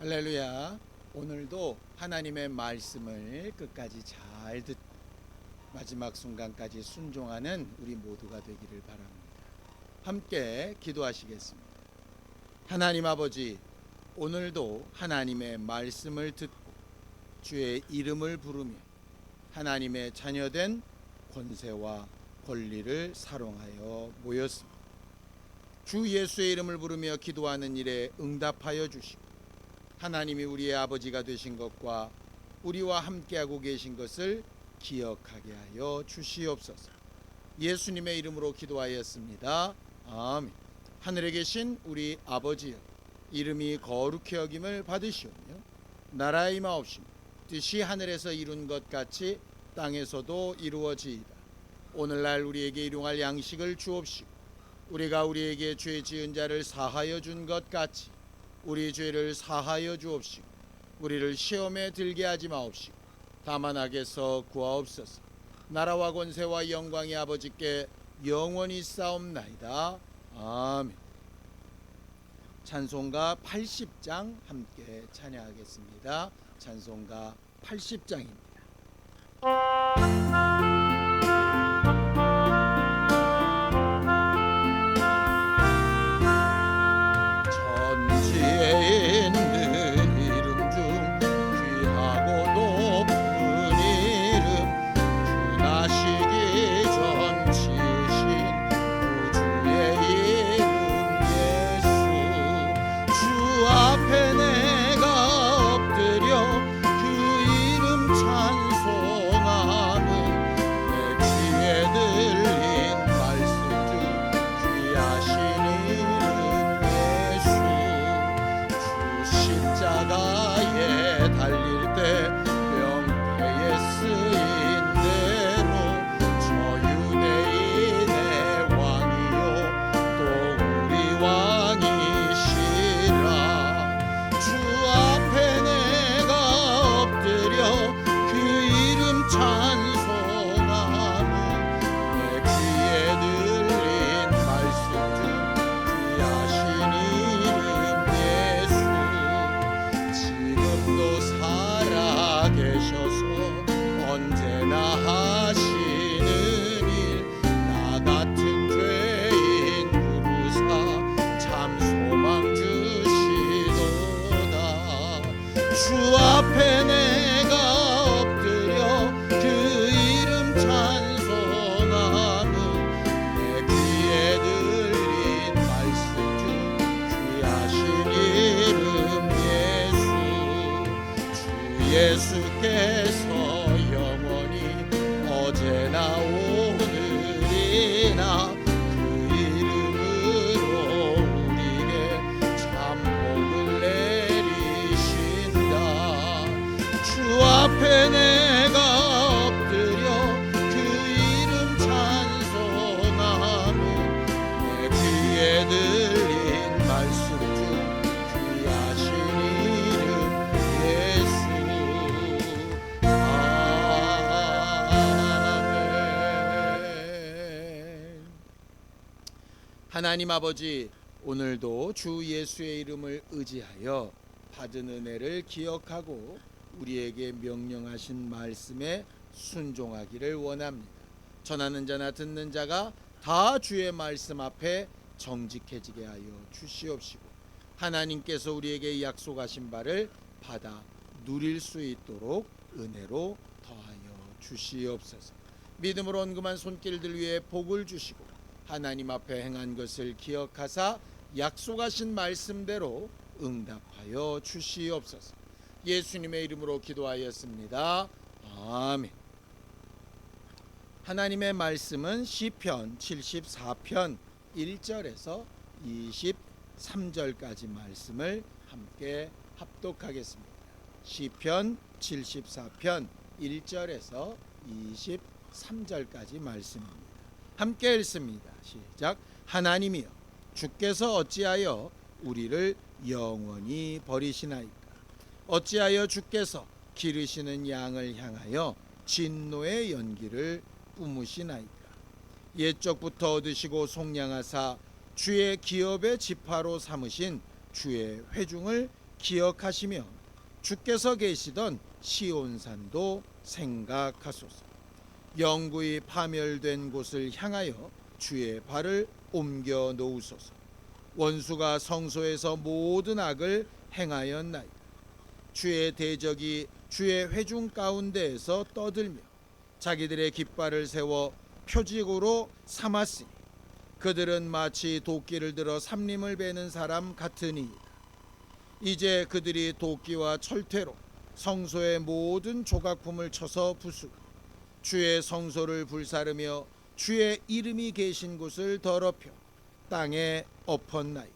할렐루야. 오늘도 하나님의 말씀을 끝까지 잘 듣고 마지막 순간까지 순종하는 우리 모두가 되기를 바랍니다. 함께 기도하시겠습니다. 하나님 아버지, 오늘도 하나님의 말씀을 듣고 주의 이름을 부르며 하나님의 자녀된 권세와 권리를 사용하여 모였습니다. 주 예수의 이름을 부르며 기도하는 일에 응답하여 주시고 하나님이 우리의 아버지가 되신 것과 우리와 함께하고 계신 것을 기억하게 하여 주시옵소서. 예수님의 이름으로 기도하였습니다. 아멘. 하늘에 계신 우리 아버지여, 이름이 거룩히 여김을 받으시오며 나라의 임하옵시며 뜻이 하늘에서 이룬 것 같이 땅에서도 이루어지이다. 오늘날 우리에게 일용할 양식을 주옵시고 우리가 우리에게 죄 지은 자를 사하여 준 것 같이 우리 죄를 사하여 주옵시고 우리를 시험에 들게 하지 마옵시고 다만 악에서 구하옵소서. 나라와 권세와 영광이 아버지께 영원히 싸움나이다. 아멘. 찬송가 80장 함께 찬양하겠습니다. 찬송가 80장입니다. 예수께서 영원히 어제나 오늘이나 그 이름으로 우리에게 참 복을 내리신다. 주 앞에 내가 엎드려 그 이름 찬송하며 내 귀에 들린 말씀 중 귀하신 이름 예수. 하나님 아버지, 오늘도 주 예수의 이름을 의지하여 받은 은혜를 기억하고 우리에게 명령하신 말씀에 순종하기를 원합니다. 전하는 자나 듣는 자가 다 주의 말씀 앞에 정직해지게 하여 주시옵시고 하나님께서 우리에게 약속하신 바를 받아 누릴 수 있도록 은혜로 더하여 주시옵소서. 믿음으로 온금한 손길들 위에 복을 주시고 하나님 앞에 행한 것을 기억하사 약속하신 말씀대로 응답하여 주시옵소서. 예수님의 이름으로 기도하였습니다. 아멘. 하나님의 말씀은 시편 74편 1절에서 23절까지 말씀을 함께 합독하겠습니다. 시편 74편 1절에서 23절까지 말씀입니다. 함께 읽습니다. 시작. 하나님이여, 주께서 어찌하여 우리를 영원히 버리시나이까? 어찌하여 주께서 기르시는 양을 향하여 진노의 연기를 뿜으시나이까? 옛적부터 얻으시고 속량하사 주의 기업의 지파로 삼으신 주의 회중을 기억하시며 주께서 계시던 시온산도 생각하소서. 영구히 파멸된 곳을 향하여 주의 발을 옮겨 놓으소서. 원수가 성소에서 모든 악을 행하였나이다. 주의 대적이 주의 회중 가운데에서 떠들며 자기들의 깃발을 세워 표직으로 삼았으니 그들은 마치 도끼를 들어 삼림을 베는 사람 같으니이다. 이제 그들이 도끼와 철퇴로 성소의 모든 조각품을 쳐서 부수고 주의 성소를 불사르며 주의 이름이 계신 곳을 더럽혀 땅에 엎었나이다.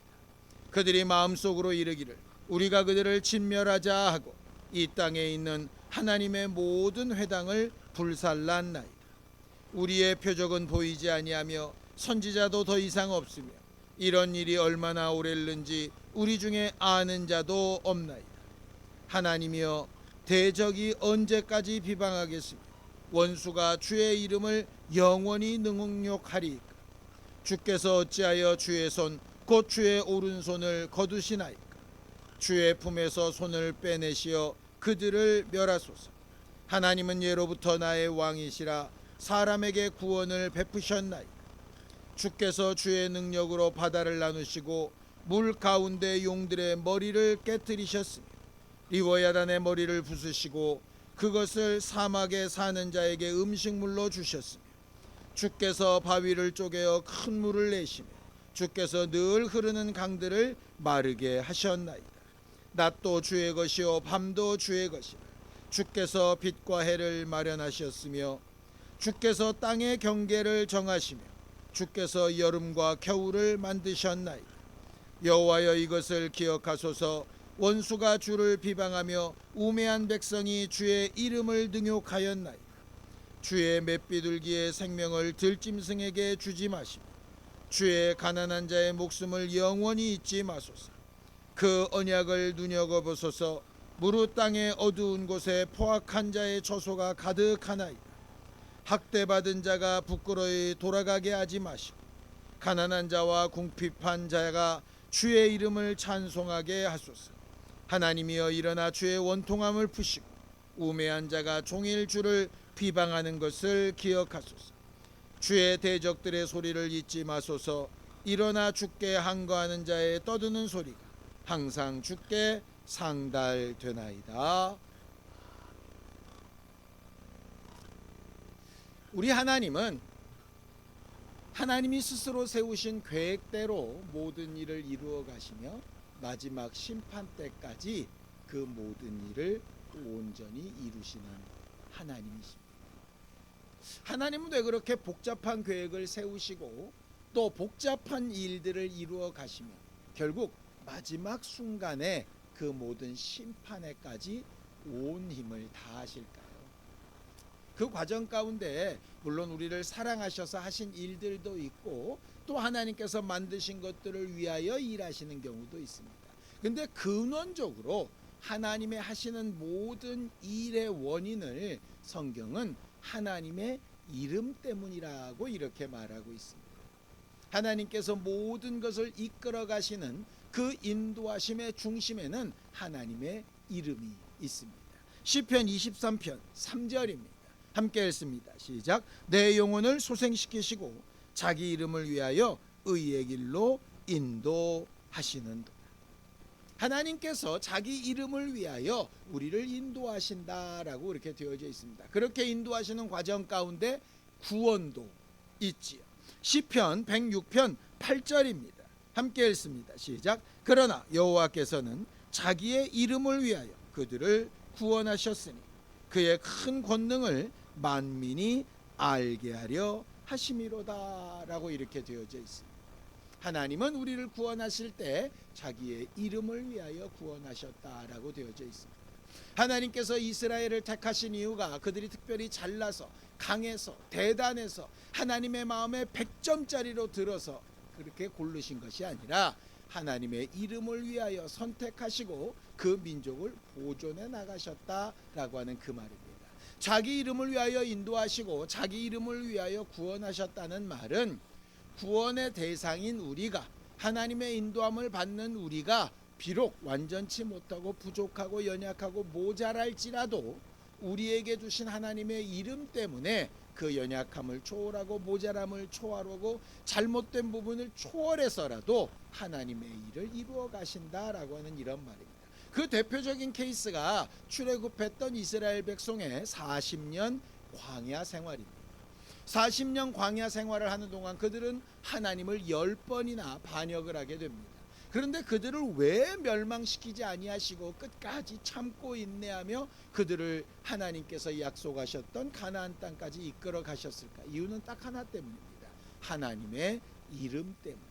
그들이 마음속으로 이르기를 우리가 그들을 진멸하자 하고 이 땅에 있는 하나님의 모든 회당을 불살랐나이다. 우리의 표적은 보이지 아니하며 선지자도 더 이상 없으며 이런 일이 얼마나 오랬는지 우리 중에 아는 자도 없나이다. 하나님이여, 대적이 언제까지 비방하겠으며 원수가 주의 이름을 영원히 능욕하리이까? 주께서 어찌하여 주의 손 곧 주의 오른손을 거두시나이까? 주의 품에서 손을 빼내시어 그들을 멸하소서. 하나님은 예로부터 나의 왕이시라 사람에게 구원을 베푸셨나이다. 주께서 주의 능력으로 바다를 나누시고 물 가운데 용들의 머리를 깨뜨리셨으며 리워야단의 머리를 부수시고 그것을 사막에 사는 자에게 음식물로 주셨으며 주께서 바위를 쪼개어 큰 물을 내시며 주께서 늘 흐르는 강들을 마르게 하셨나이다. 낮도 주의 것이요 밤도 주의 것이라. 주께서 빛과 해를 마련하셨으며 주께서 땅의 경계를 정하시며 주께서 여름과 겨울을 만드셨나이다. 여호와여, 이것을 기억하소서. 원수가 주를 비방하며 우매한 백성이 주의 이름을 능욕하였나이다. 주의 맷비둘기의 생명을 들짐승에게 주지 마시고 주의 가난한 자의 목숨을 영원히 잊지 마소서. 그 언약을 눈여겨보소서. 무릇 땅의 어두운 곳에 포악한 자의 처소가 가득하나이다. 학대받은 자가 부끄러이 돌아가게 하지 마시고 가난한 자와 궁핍한 자가 주의 이름을 찬송하게 하소서. 하나님이여, 일어나 주의 원통함을 푸시고 우매한 자가 종일 주를 비방하는 것을 기억하소서. 주의 대적들의 소리를 잊지 마소서. 일어나 주께 항거하는 자의 떠드는 소리가 항상 주께 상달되나이다. 우리 하나님은 하나님이 스스로 세우신 계획대로 모든 일을 이루어 가시며 마지막 심판 때까지 그 모든 일을 온전히 이루시는 하나님이십니다. 하나님은 왜 그렇게 복잡한 계획을 세우시고 또 복잡한 일들을 이루어 가시며 결국 마지막 순간에 그 모든 심판에까지 온 힘을 다하실까요? 그 과정 가운데 물론 우리를 사랑하셔서 하신 일들도 있고 또 하나님께서 만드신 것들을 위하여 일하시는 경우도 있습니다. 근데 근원적으로 하나님의 하시는 모든 일의 원인을 성경은 하나님의 이름 때문이라고 이렇게 말하고 있습니다. 하나님께서 모든 것을 이끌어 가시는 그 인도하심의 중심에는 하나님의 이름이 있습니다. 시편 23편 3절입니다. 함께 읽습니다. 시작. 내 영혼을 소생시키시고 자기 이름을 위하여 의의 길로 인도하시는도다. 하나님께서 자기 이름을 위하여 우리를 인도하신다라고 이렇게 되어져 있습니다. 그렇게 인도하시는 과정 가운데 구원도 있지요. 시편 106편 8절입니다. 함께 읽습니다. 시작. 그러나 여호와께서는 자기의 이름을 위하여 그들을 구원하셨으니 그의 큰 권능을 만민이 알게 하려 하심이로다라고 이렇게 되어져 있습니다. 하나님은 우리를 구원하실 때 자기의 이름을 위하여 구원하셨다라고 되어져 있습니다. 하나님께서 이스라엘을 택하신 이유가 그들이 특별히 잘나서 강해서 대단해서 하나님의 마음에 100점짜리로 들어서 그렇게 고르신 것이 아니라 하나님의 이름을 위하여 선택하시고 그 민족을 보존해 나가셨다라고 하는 그 말입니다. 자기 이름을 위하여 인도하시고 자기 이름을 위하여 구원하셨다는 말은 구원의 대상인 우리가 하나님의 인도함을 받는 우리가 비록 완전치 못하고 부족하고 연약하고 모자랄지라도 우리에게 주신 하나님의 이름 때문에 그 연약함을 초월하고 모자람을 초월하고 잘못된 부분을 초월해서라도 하나님의 일을 이루어 가신다라고 하는 이런 말입니다. 그 대표적인 케이스가 출애굽했던 이스라엘 백성의 40년 광야 생활입니다. 40년 광야 생활을 하는 동안 그들은 하나님을 10번이나 반역을 하게 됩니다. 그런데 그들을 왜 멸망시키지 아니하시고 끝까지 참고 인내하며 그들을 하나님께서 약속하셨던 가나안 땅까지 이끌어 가셨을까? 이유는 딱 하나 때문입니다. 하나님의 이름 때문이죠.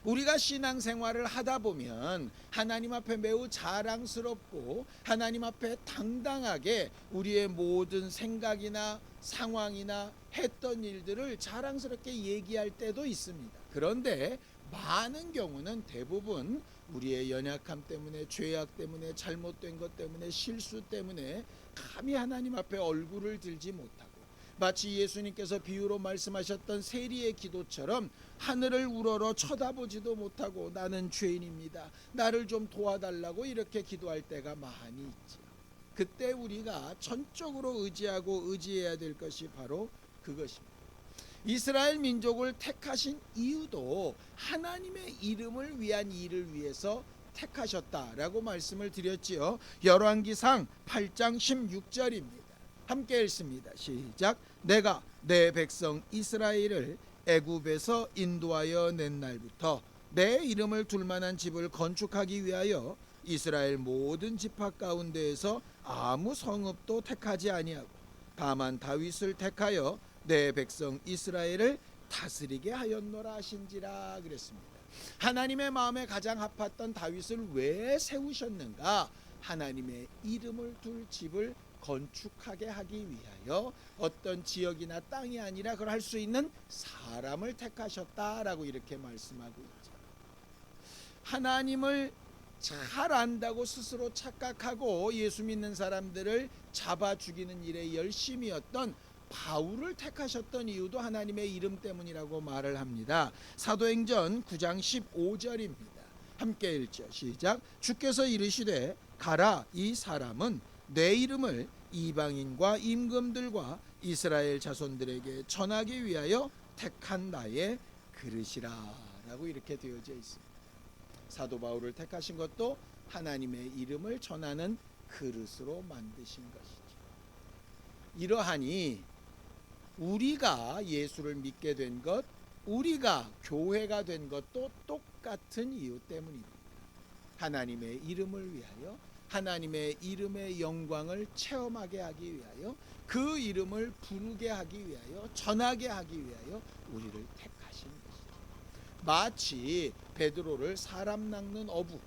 우리가 신앙생활을 하다 보면 하나님 앞에 매우 자랑스럽고 하나님 앞에 당당하게 우리의 모든 생각이나 상황이나 했던 일들을 자랑스럽게 얘기할 때도 있습니다. 그런데 많은 경우는 대부분 우리의 연약함 때문에, 죄악 때문에, 잘못된 것 때문에, 실수 때문에 감히 하나님 앞에 얼굴을 들지 못하고, 마치 예수님께서 비유로 말씀하셨던 세리의 기도처럼 하늘을 우러러 쳐다보지도 못하고 나는 죄인입니다, 나를 좀 도와달라고 이렇게 기도할 때가 많이 있죠. 그때 우리가 전적으로 의지하고 의지해야 될 것이 바로 그것입니다. 이스라엘 민족을 택하신 이유도 하나님의 이름을 위한 일을 위해서 택하셨다라고 말씀을 드렸지요. 열왕기상 8장 16절입니다. 함께 읽습니다. 시작. 내가 내 백성 이스라엘을 애굽에서 인도하여 낸 날부터 내 이름을 둘 만한 집을 건축하기 위하여 이스라엘 모든 지파 가운데에서 아무 성읍도 택하지 아니하고 다만 다윗을 택하여 내 백성 이스라엘을 다스리게 하였노라 하신지라 그랬습니다. 하나님의 마음에 가장 합했던 다윗을 왜 세우셨는가? 하나님의 이름을 둘 집을 건축하게 하기 위하여 어떤 지역이나 땅이 아니라 그걸 할 수 있는 사람을 택하셨다라고 이렇게 말씀하고 있죠. 하나님을 잘 안다고 스스로 착각하고 예수 믿는 사람들을 잡아 죽이는 일에 열심이었던 바울을 택하셨던 이유도 하나님의 이름 때문이라고 말을 합니다. 사도행전 9장 15절입니다. 함께 읽죠. 시작. 주께서 이르시되 가라, 이 사람은 내 이름을 이방인과 임금들과 이스라엘 자손들에게 전하기 위하여 택한 나의 그릇이라 라고 이렇게 되어져 있습니다. 사도 바울을 택하신 것도 하나님의 이름을 전하는 그릇으로 만드신 것이죠. 이러하니 우리가 예수를 믿게 된 것, 우리가 교회가 된 것도 똑같은 이유 때문입니다. 하나님의 이름을 위하여, 하나님의 이름의 영광을 체험하게 하기 위하여, 그 이름을 부르게 하기 위하여, 전하게 하기 위하여 우리를 택하신 것이죠. 마치 베드로를 사람 낚는 어부,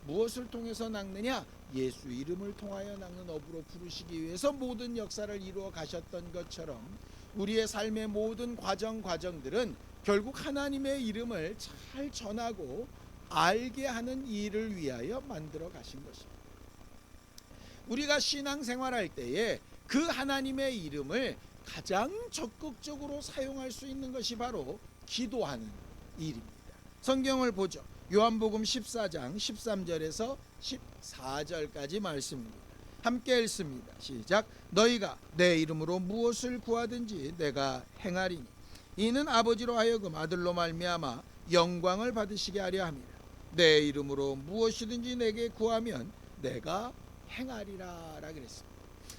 무엇을 통해서 낚느냐? 예수 이름을 통하여 낚는 어부로 부르시기 위해서 모든 역사를 이루어 가셨던 것처럼 우리의 삶의 모든 과정들은 결국 하나님의 이름을 잘 전하고 알게 하는 일을 위하여 만들어 가신 것입니다. 우리가 신앙생활할 때에 그 하나님의 이름을 가장 적극적으로 사용할 수 있는 것이 바로 기도하는 일입니다. 성경을 보죠. 요한복음 14장 13절에서 14절까지 말씀입니다. 함께 읽습니다. 시작. 너희가 내 이름으로 무엇을 구하든지 내가 행하리니 이는 아버지로 하여금 아들로 말미암아 영광을 받으시게 하려 함이라. 내 이름으로 무엇이든지 내게 구하면 내가 행하리라 라 그랬습니다.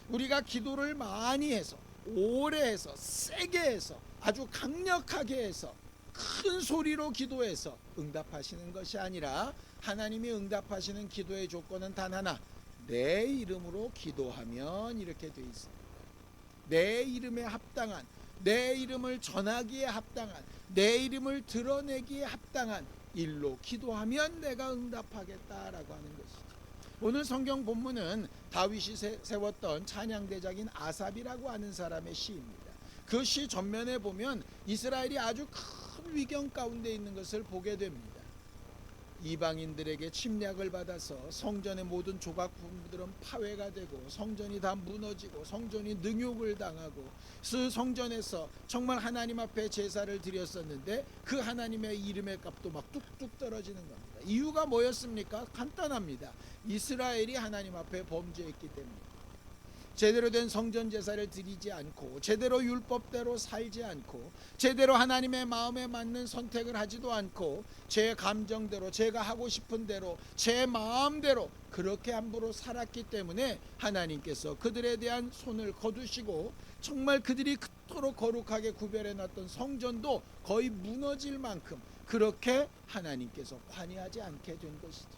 우리가 기도를 많이 해서, 오래 해서, 세게 해서, 아주 강력하게 해서, 큰 소리로 기도해서 응답하시는 것이 아니라 하나님이 응답하시는 기도의 조건은 단 하나, 내 이름으로 기도하면 이렇게 되어 있습니다. 내 이름에 합당한, 내 이름을 전하기에 합당한, 내 이름을 드러내기에 합당한 일로 기도하면 내가 응답하겠다라고 하는 것이죠. 오늘 성경 본문은 다윗이 세웠던 찬양대작인 아삽이라고 하는 사람의 시입니다. 그 시 전면에 보면 이스라엘이 아주 큰 위경 가운데 있는 것을 보게 됩니다. 이방인들에게 침략을 받아서 성전의 모든 조각품들은 파괴가 되고 성전이 다 무너지고 성전이 능욕을 당하고 그 성전에서 정말 하나님 앞에 제사를 드렸었는데 그 하나님의 이름의 값도 막 뚝뚝 떨어지는 겁니다. 이유가 뭐였습니까? 간단합니다. 이스라엘이 하나님 앞에 범죄했기 때문입니다. 제대로 된 성전 제사를 드리지 않고 제대로 율법대로 살지 않고 제대로 하나님의 마음에 맞는 선택을 하지도 않고 제 감정대로 제가 하고 싶은 대로 제 마음대로 그렇게 함부로 살았기 때문에 하나님께서 그들에 대한 손을 거두시고 정말 그들이 그토록 거룩하게 구별해 놨던 성전도 거의 무너질 만큼 그렇게 하나님께서 관여하지 않게 된 것이죠.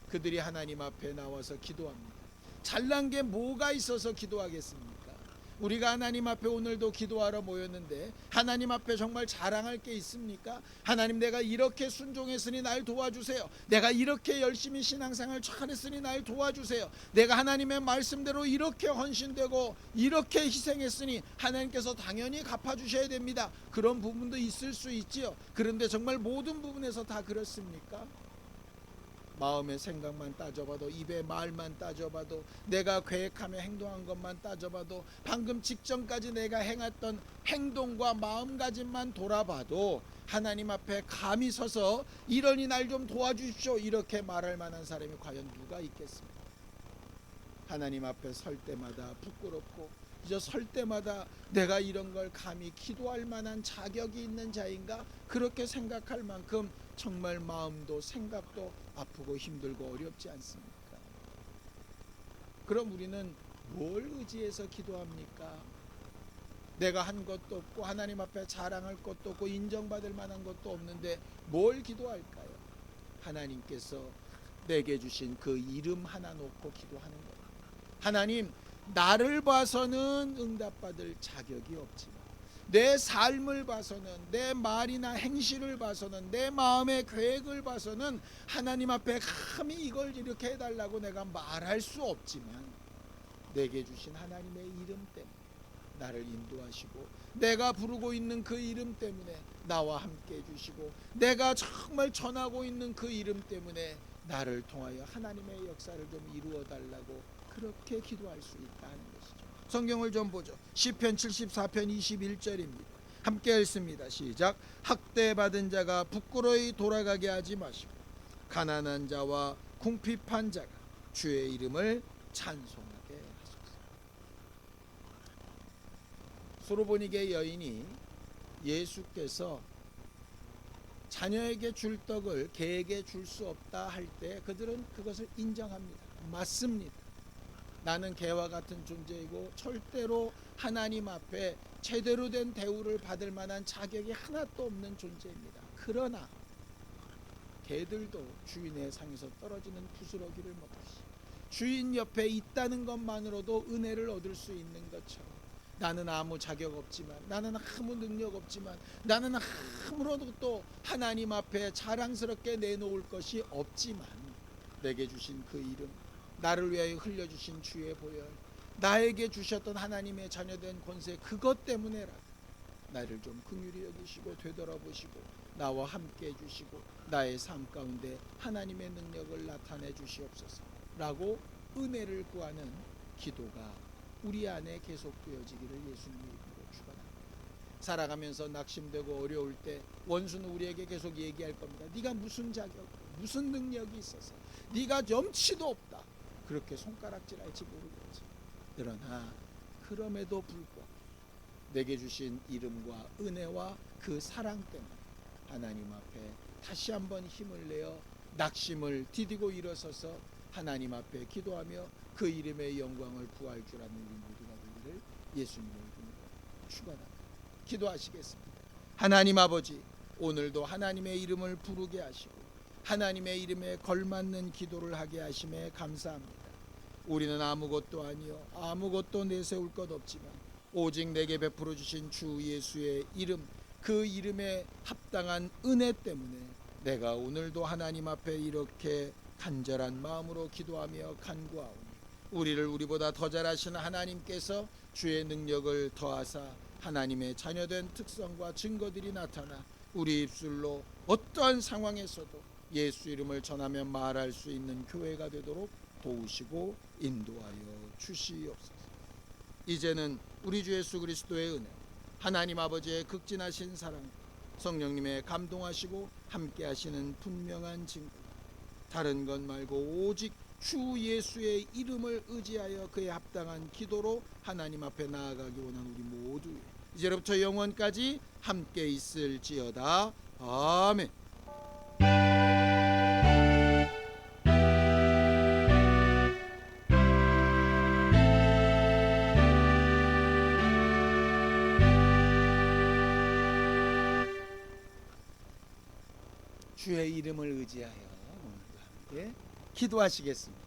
그들이 하나님 앞에 나와서 기도합니다. 잘난 게 뭐가 있어서 기도하겠습니까? 우리가 하나님 앞에 오늘도 기도하러 모였는데 하나님 앞에 정말 자랑할 게 있습니까? 하나님, 내가 이렇게 순종했으니 날 도와주세요. 내가 이렇게 열심히 신앙생활 잘했으니 날 도와주세요. 내가 하나님의 말씀대로 이렇게 헌신되고 이렇게 희생했으니 하나님께서 당연히 갚아주셔야 됩니다. 그런 부분도 있을 수 있지요. 그런데 정말 모든 부분에서 다 그렇습니까? 마음의 생각만 따져봐도, 입의 말만 따져봐도, 내가 계획하며 행동한 것만 따져봐도, 방금 직전까지 내가 행했던 행동과 마음가짐만 돌아봐도 하나님 앞에 감히 서서 이러니 날 좀 도와주십시오 이렇게 말할 만한 사람이 과연 누가 있겠습니까? 하나님 앞에 설 때마다 부끄럽고 이제 설 때마다 내가 이런 걸 감히 기도할 만한 자격이 있는 자인가 그렇게 생각할 만큼 정말 마음도 생각도 아프고 힘들고 어렵지 않습니까? 그럼 우리는 뭘 의지해서 기도합니까? 내가 한 것도 없고 하나님 앞에 자랑할 것도 없고 인정받을 만한 것도 없는데 뭘 기도할까요? 하나님께서 내게 주신 그 이름 하나 놓고 기도하는 거예요. 하나님, 나를 봐서는 응답받을 자격이 없지만 내 삶을 봐서는, 내 말이나 행실을 봐서는, 내 마음의 계획을 봐서는 하나님 앞에 감히 이걸 이렇게 해달라고 내가 말할 수 없지만 내게 주신 하나님의 이름 때문에 나를 인도하시고 내가 부르고 있는 그 이름 때문에 나와 함께 해주시고 내가 정말 전하고 있는 그 이름 때문에 나를 통하여 하나님의 역사를 좀 이루어 달라고 그렇게 기도할 수 있다는 것이죠. 성경을 좀 보죠. 시편 74편 21절입니다. 함께 읽습니다. 시작. 학대받은 자가 부끄러이 돌아가게 하지 마시고 가난한 자와 궁핍한 자가 주의 이름을 찬송하게 하소서. 소로보니게 여인이 예수께서 자녀에게 줄 떡을 개에게 줄 수 없다 할 때 그들은 그것을 인정합니다. 맞습니다. 나는 개와 같은 존재이고 절대로 하나님 앞에 제대로 된 대우를 받을 만한 자격이 하나도 없는 존재입니다. 그러나 개들도 주인의 상에서 떨어지는 부스러기를 먹듯이 주인 옆에 있다는 것만으로도 은혜를 얻을 수 있는 것처럼 나는 아무 자격 없지만, 나는 아무 능력 없지만, 나는 아무로도 또 하나님 앞에 자랑스럽게 내놓을 것이 없지만 내게 주신 그 이름, 나를 위하여 흘려주신 주의 보혈, 나에게 주셨던 하나님의 자녀된 권세, 그것 때문에라 나를 좀 긍휼히 여기시고 되돌아보시고 나와 함께 해주시고 나의 삶 가운데 하나님의 능력을 나타내 주시옵소서 라고 은혜를 구하는 기도가 우리 안에 계속되어지기를 예수님의 이름으로 축원합니다. 살아가면서 낙심되고 어려울 때 원수는 우리에게 계속 얘기할 겁니다. 네가 무슨 자격, 무슨 능력이 있어서, 네가 염치도 없다, 그렇게 손가락질할지 모르겠지. 그러나 그럼에도 불구하고 내게 주신 이름과 은혜와 그 사랑 때문에 하나님 앞에 다시 한번 힘을 내어 낙심을 디디고 일어서서 하나님 앞에 기도하며 그 이름의 영광을 부할 줄 아는 모두가 되기를 예수님의 이름으로 축원합니다. 기도하시겠습니다. 하나님 아버지, 오늘도 하나님의 이름을 부르게 하시고 하나님의 이름에 걸맞는 기도를 하게 하심에 감사합니다. 우리는 아무것도 아니요 아무것도 내세울 것 없지만 오직 내게 베풀어 주신 주 예수의 이름, 그 이름에 합당한 은혜 때문에 내가 오늘도 하나님 앞에 이렇게 간절한 마음으로 기도하며 간구하오니 우리를 우리보다 더 잘하시는 하나님께서 주의 능력을 더하사 하나님의 자녀된 특성과 증거들이 나타나 우리 입술로 어떠한 상황에서도 예수 이름을 전하며 말할 수 있는 교회가 되도록 도우시고 인도하여 주시옵소서. 이제는 우리 주 예수 그리스도의 은혜, 하나님 아버지의 극진하신 사랑, 성령님의 감동하시고 함께하시는 분명한 증거, 다른 것 말고 오직 주 예수의 이름을 의지하여 그에 합당한 기도로 하나님 앞에 나아가기 원하는 우리 모두 이제부터 영원까지 함께 있을지어다. 아멘. 주의 이름을 의지하여 오늘도 함께 기도하시겠습니다.